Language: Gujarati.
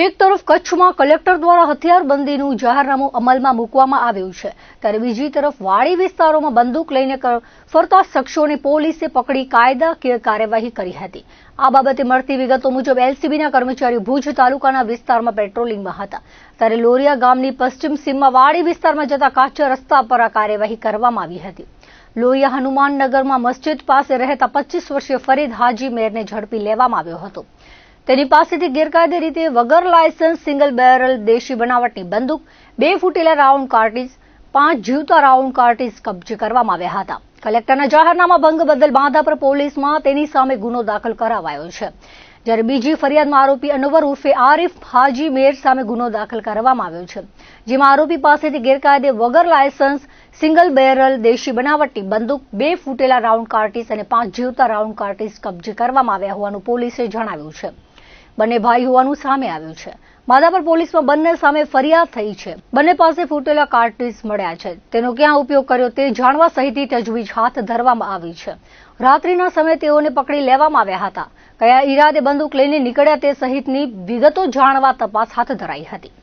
એક તરફ કચ્છમાં કલેક્ટર દ્વારા હથિયારબંધીનું જાહેરનામું અમલમાં મૂકવામાં આવ્યું છે, ત્યારે બીજી તરફ વાડી વિસ્તારોમાં બંદૂક લઈને ફરતા શખ્સોને પોલીસે પકડી કાયદાકીય કાર્યવાહી કરી હતી. આ બાબતે મળતી વિગતો મુજબ એલસીબીના કર્મચારીઓ ભુજ તાલુકાના વિસ્તારમાં પેટ્રોલિંગમાં હતા, ત્યારે લોરિયા ગામની પશ્ચિમ સીમમાં વાડી વિસ્તારમાં જતા કાચા રસ્તા પર આ કાર્યવાહી કરવામાં આવી હતી. લોહિયા હનુમાનનગરમાં મસ્જિદ પાસે રહેતા 25 વર્ષીય ફરીદ હાજી મેરને ઝડપી લેવામાં આવ્યો હતો. તેની પાસેથી ગેરકાયદે રીતે વગર લાયસન્સ સિંગલ બેરલ દેશી બનાવટની બંદૂક, 2 ફૂટેલા રાઉન્ડ કાર્ટ્રીજ, 5 જીવતા રાઉન્ડ કાર્ટ્રીજ કબજે કરવામાં આવ્યા હતા. કલેક્ટરના જાહેરનામા ભંગ બદલ માધાપર પોલીસમાં તેની સામે ગુનો દાખલ કરાવાયો છે, જ્યારે બીજી ફરિયાદમાં આરોપી અનવર ઉર્ફે આરિફ હાજી મેર સામે ગુનો દાખલ કરવામાં આવ્યો છે, જેમાં આરોપી પાસેથી ગેરકાયદે વગર લાયસન્સ સિંગલ બેરલ દેશી બનાવટની બંદૂક, 2 ફૂટેલા રાઉન્ડ કાર્ટ્રીજ અને 5 જીવતા રાઉન્ડ કાર્ટ્રીજ કબજે કરવામાં આવ્યા હોવાનું પોલીસે જણાવ્યું છે. બંને ભાઈ હોવાનું સામે આવ્યું છે. માધાપર પોલીસમાં બંને સામે ફરિયાદ થઈ છે. બંને પાસે ફૂટેલા કાર્ટ્રીજ મળ્યા છે, તેનો ક્યાં ઉપયોગ કર્યો તે જાણવા સહિતની તજવીજ હાથ ધરવામાં આવી છે. રાત્રિના સમયે તેઓને પકડી લેવામાં આવ્યા હતા. કયા ઈરાદે બંદૂક લઈને નીકળ્યા તે સહિતની વિગતો જાણવા તપાસ હાથ ધરાઈ હતી.